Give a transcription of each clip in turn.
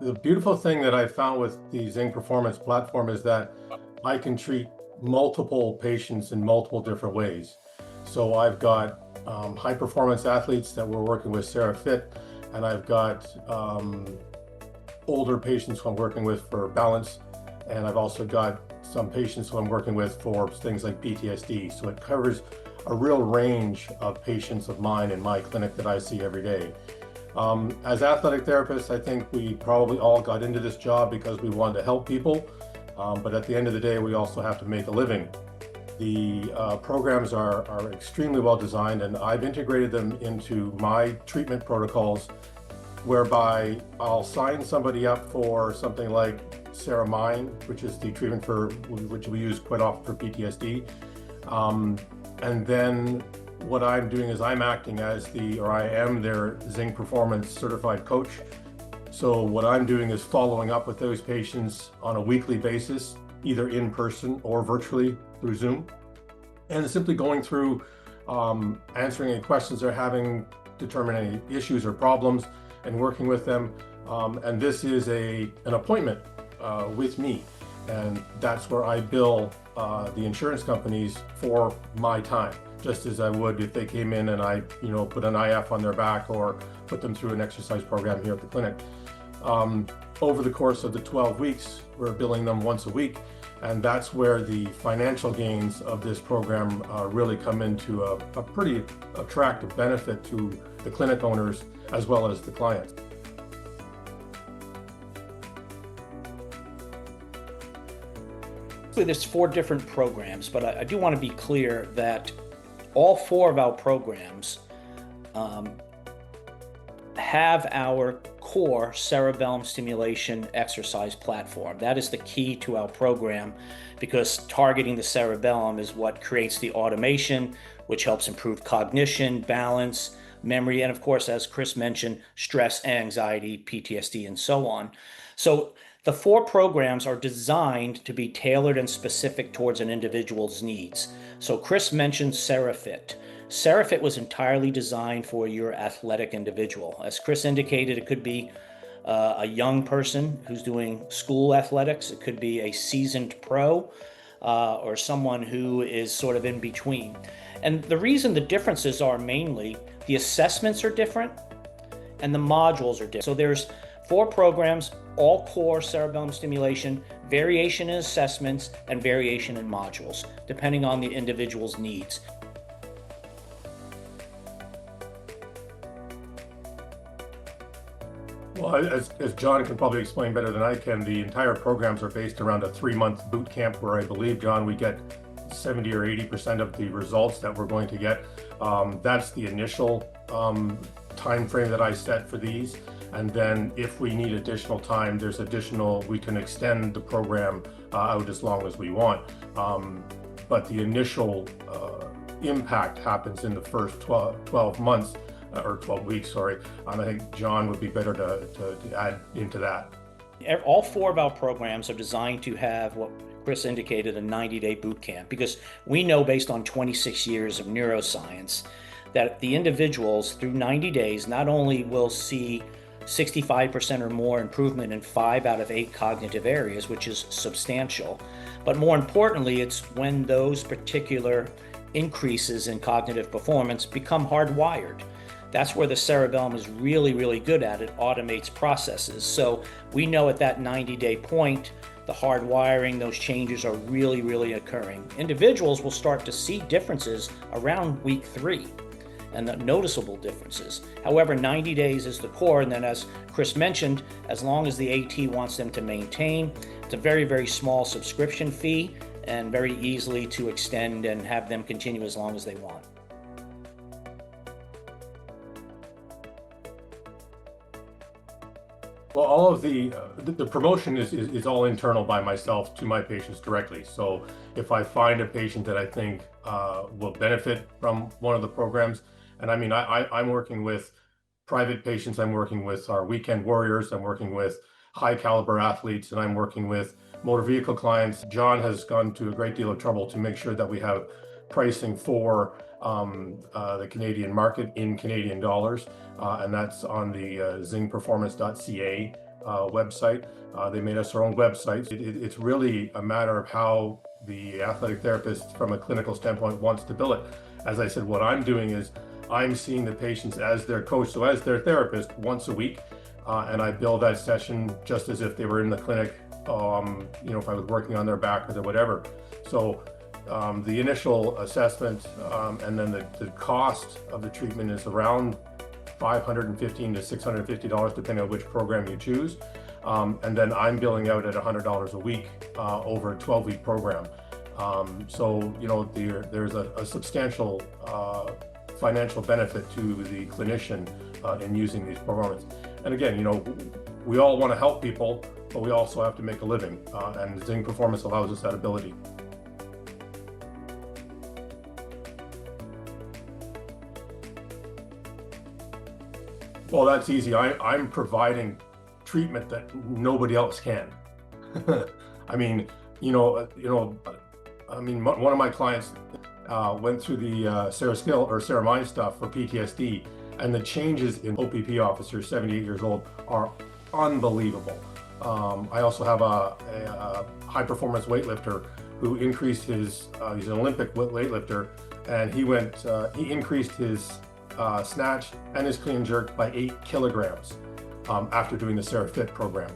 The beautiful thing that I found with the Zing Performance platform is that I can treat multiple patients in multiple different ways. So I've got high performance athletes that we're working with Sarah Fit, and I've got older patients who I'm working with for balance, and I've also got some patients who I'm working with for things like PTSD. So it covers a real range of patients of mine in my clinic that I see every day. As athletic therapists, I think we probably all got into this job because we wanted to help people, but at the end of the day, we also have to make a living. The programs are extremely well designed, and I've integrated them into my treatment protocols, whereby I'll sign somebody up for something like Ceramine, which is the treatment which we use quite often for PTSD. And then what I'm doing is I'm acting as I am their Zing Performance certified coach. So what I'm doing is following up with those patients on a weekly basis, either in person or virtually through Zoom, and simply going through answering any questions they're having, determining any issues or problems, and working with them. And this is an appointment with me, and that's where I bill the insurance companies for my time, just as I would if they came in and I put an IF on their back or put them through an exercise program here at the clinic. Over the course of the 12 weeks, we're billing them once a week, and that's where the financial gains of this program really come into a pretty attractive benefit to the clinic owners as well as the clients. There's 4 different programs, but I do want to be clear that all 4 of our programs have our core cerebellum stimulation exercise platform. That is the key to our program, because targeting the cerebellum is what creates the automation, which helps improve cognition, balance, memory, and of course, as Chris mentioned, stress, anxiety, PTSD, and so on. So the 4 programs are designed to be tailored and specific towards an individual's needs. So Chris mentioned SarahFit. SarahFit was entirely designed for your athletic individual. As Chris indicated, it could be a young person who's doing school athletics. It could be a seasoned pro or someone who is sort of in between. And the reason the differences are mainly the assessments are different and the modules are different. So there's 4 programs, all core cerebellum stimulation, variation in assessments, and variation in modules, depending on the individual's needs. Well, as John can probably explain better than I can, the entire programs are based around a 3-month boot camp where I believe, John, we get 70 or 80% of the results that we're going to get. That's the initial time frame that I set for these. And then if we need additional time, we can extend the program out as long as we want. But the initial impact happens in the first 12 months, or 12 weeks, sorry. And I think John would be better to add into that. All 4 of our programs are designed to have what Chris indicated, a 90-day boot camp, because we know based on 26 years of neuroscience that the individuals through 90 days not only will see 65% or more improvement in 5 out of 8 cognitive areas, which is substantial, but more importantly, it's when those particular increases in cognitive performance become hardwired. That's where the cerebellum is really, really good at. It automates processes. So we know at that 90-day point, the hardwiring, those changes are really, really occurring. Individuals will start to see differences around week 3. And the noticeable differences. However, 90 days is the core, and then as Chris mentioned, as long as the AT wants them to maintain, it's a very, very small subscription fee and very easily to extend and have them continue as long as they want. Well, all of the promotion is all internal by myself to my patients directly. So if I find a patient that I think will benefit from one of the programs, and I mean, I'm working with private patients, I'm working with our weekend warriors, I'm working with high caliber athletes, and I'm working with motor vehicle clients. John has gone to a great deal of trouble to make sure that we have pricing for the Canadian market in Canadian dollars, and that's on the zingperformance.ca website. They made us our own website. It's really a matter of how the athletic therapist from a clinical standpoint wants to bill it. As I said, what I'm doing is I'm seeing the patients as their coach, so as their therapist once a week, and I bill that session just as if they were in the clinic, if I was working on their back or whatever. So the initial assessment and then the cost of the treatment is around $515 to $650, depending on which program you choose. And then I'm billing out at $100 a week over a 12-week program. There's a substantial financial benefit to the clinician in using these programs. And again, we all want to help people, but we also have to make a living, and Zing Performance allows us that ability. Well, that's easy. I'm providing treatment that nobody else can. One of my clients went through the Sarah Skill or Sarah Mind stuff for PTSD, and the changes in OPP officers, 78 years old, are unbelievable. I also have a high performance weightlifter who increased his, he's an Olympic weightlifter, and he increased his snatch and his clean and jerk by 8 kilograms after doing the Sarah Fit program.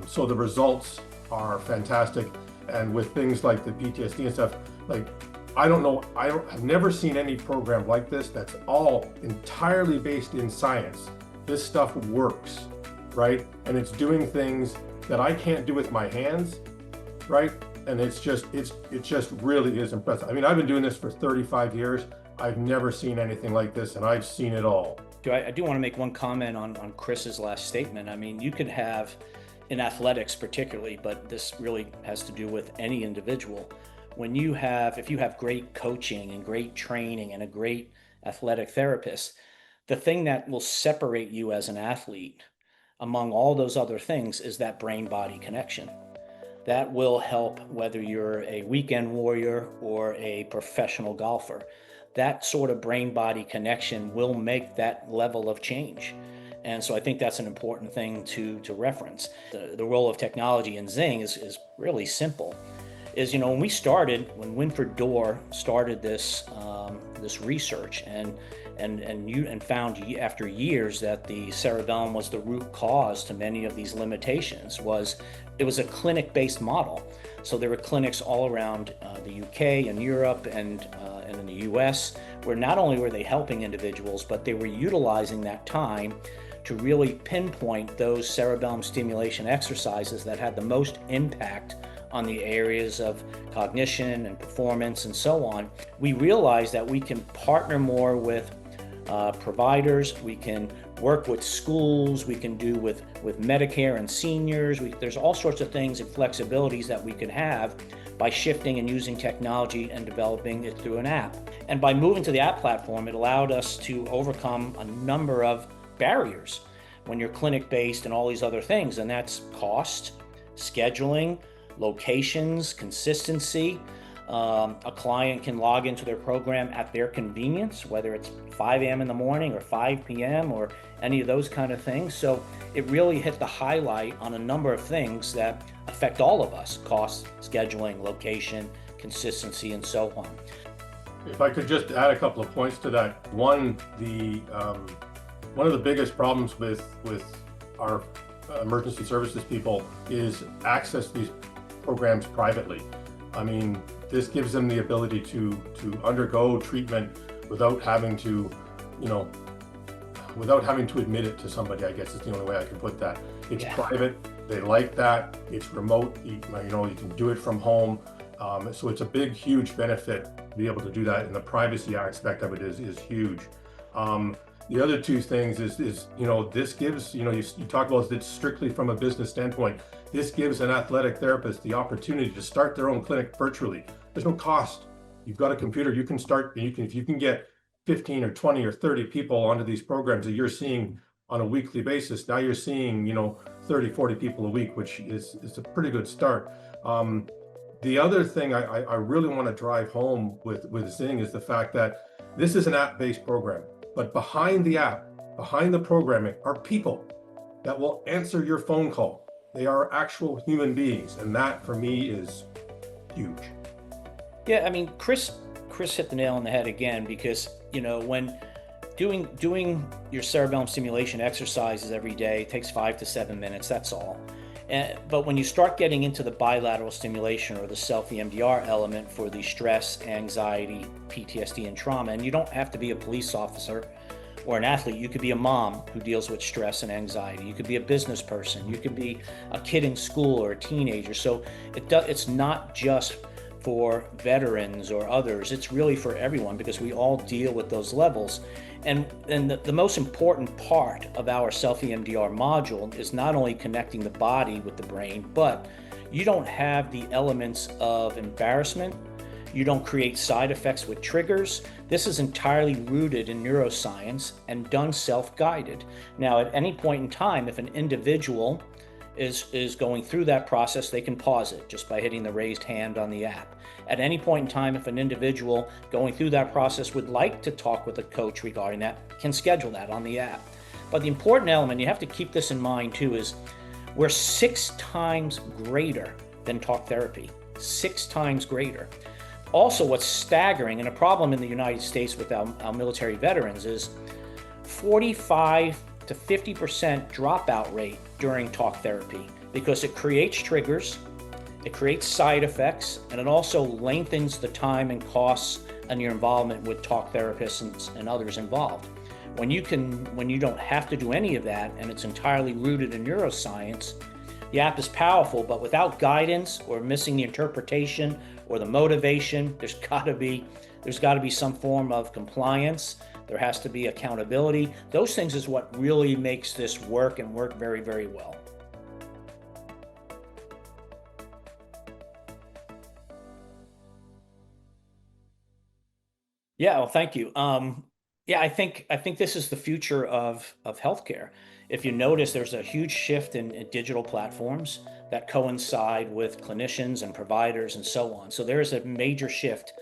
So the results are fantastic. And with things like the PTSD and stuff, I've never seen any program like this that's all entirely based in science. This stuff works, right? And it's doing things that I can't do with my hands, right? And it just really is impressive. I mean, I've been doing this for 35 years. I've never seen anything like this, and I've seen it all. I do want to make one comment on Chris's last statement. I mean, you could have, in athletics particularly, but this really has to do with any individual, if you have great coaching and great training and a great athletic therapist, the thing that will separate you as an athlete among all those other things is that brain-body connection. That will help whether you're a weekend warrior or a professional golfer. That sort of brain-body connection will make that level of change. And so I think that's an important thing to reference. The role of technology in Zing is really simple. When Winfred Dorr started this research and found after years that the cerebellum was the root cause to many of these limitations, it was a clinic-based model. So there were clinics all around the UK and Europe and in the US, where not only were they helping individuals, but they were utilizing that time to really pinpoint those cerebellum stimulation exercises that had the most impact on the areas of cognition and performance and so on. We realized that we can partner more with providers, we can work with schools, we can do with Medicare and seniors. There's all sorts of things and flexibilities that we could have by shifting and using technology and developing it through an app. And by moving to the app platform, it allowed us to overcome a number of barriers when you're clinic-based and all these other things, and that's cost, scheduling, locations, consistency. A client can log into their program at their convenience, whether it's 5 a.m. in the morning or 5 p.m. or any of those kind of things. So it really hit the highlight on a number of things that affect all of us: cost, scheduling, location, consistency, and so on. If I could just add a couple of points to that. One of the biggest problems with our emergency services people is access to these programs privately. I mean, this gives them the ability to undergo treatment without having to admit it to somebody, I guess is the only way I can put that. It's private, they like that, it's remote, you can do it from home. So it's a big, huge benefit to be able to do that, and the privacy aspect of it is huge. The other two things is this gives, you talk about it strictly from a business standpoint. This gives an athletic therapist the opportunity to start their own clinic virtually. There's no cost. You've got a computer, you can start, if you can get 15 or 20 or 30 people onto these programs that you're seeing on a weekly basis, now you're seeing, 30, 40 people a week, which is a pretty good start. The other thing I really want to drive home with Zing is the fact that this is an app-based program, but behind the app, behind the programming are people that will answer your phone call. They are actual human beings, and that for me is huge. Yeah, I mean, Chris hit the nail on the head again, because when doing your cerebellum stimulation exercises every day, it takes 5 to 7 minutes. That's all. But when you start getting into the bilateral stimulation or the self-EMDR element for the stress, anxiety, PTSD, and trauma, and you don't have to be a police officer or an athlete. You could be a mom who deals with stress and anxiety. You could be a business person. You could be a kid in school or a teenager. So it's not just for veterans or others. It's really for everyone, because we all deal with those levels. And the most important part of our self-EMDR module is not only connecting the body with the brain, but you don't have the elements of embarrassment. You don't create side effects with triggers. This is entirely rooted in neuroscience and done self-guided. Now, at any point in time, if an individual is going through that process, they can pause it just by hitting the raised hand on the app. At any point in time, if an individual going through that process would like to talk with a coach regarding that, can schedule that on the app. But the important element, you have to keep this in mind too, is we're 6 times greater than talk therapy. 6 times greater. Also, what's staggering, and a problem in the United States with our military veterans, is 45 to 50% dropout rate during talk therapy, because it creates triggers, it creates side effects, and it also lengthens the time and costs and your involvement with talk therapists and others involved. When you don't have to do any of that, and it's entirely rooted in neuroscience, the app is powerful, but without guidance or missing the interpretation or the motivation, there's got to be some form of compliance. There has to be accountability. Those things is what really makes this work, and work very, very well. Yeah, well, thank you. Yeah, I think this is the future of healthcare. If you notice, there's a huge shift in digital platforms that coincide with clinicians and providers and so on. So there is a major shift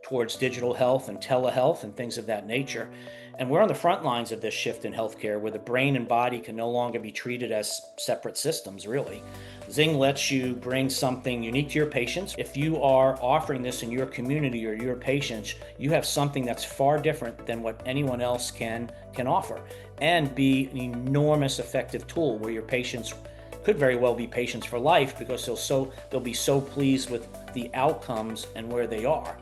towards digital health and telehealth and things of that nature. And we're on the front lines of this shift in healthcare, where the brain and body can no longer be treated as separate systems, really. Zing lets you bring something unique to your patients. If you are offering this in your community or your patients, you have something that's far different than what anyone else can offer, and be an enormous effective tool where your patients could very well be patients for life, because they'll be so pleased with the outcomes and where they are.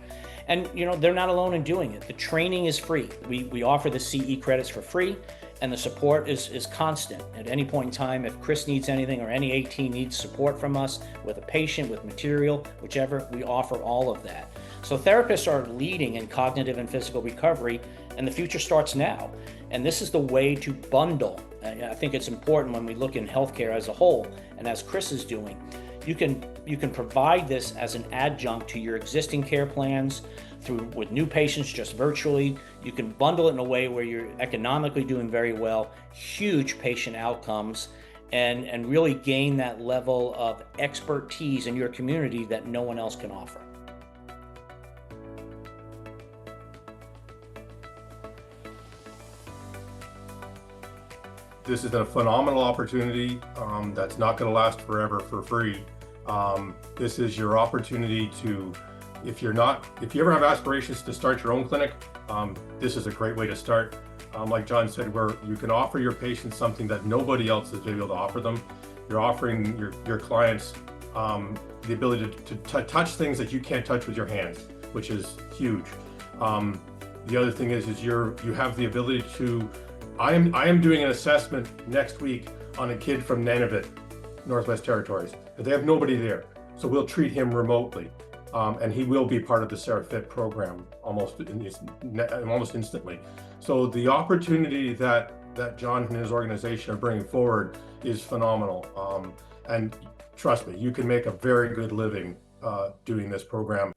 And they're not alone in doing it. The training is free. We offer the CE credits for free, and the support is constant. At any point in time, if Chris needs anything or any AT needs support from us with a patient, with material, whichever, we offer all of that. So therapists are leading in cognitive and physical recovery, and the future starts now. And this is the way to bundle. I think it's important when we look in healthcare as a whole, and as Chris is doing, you can provide this as an adjunct to your existing care plans with new patients just virtually. You can bundle it in a way where you're economically doing very well, huge patient outcomes, and really gain that level of expertise in your community that no one else can offer. This is a phenomenal opportunity that's not going to last forever for free. This is your opportunity to, if you ever have aspirations to start your own clinic, this is a great way to start. Like John said, where you can offer your patients something that nobody else is able to offer them. You're offering your clients the ability to touch things that you can't touch with your hands, which is huge. The other thing is you have the ability to, I am doing an assessment next week on a kid from Nunavut, Northwest Territories. They have nobody there, so we'll treat him remotely, and he will be part of the SeraFit program almost instantly. So the opportunity that John and his organization are bringing forward is phenomenal, and trust me, you can make a very good living doing this program.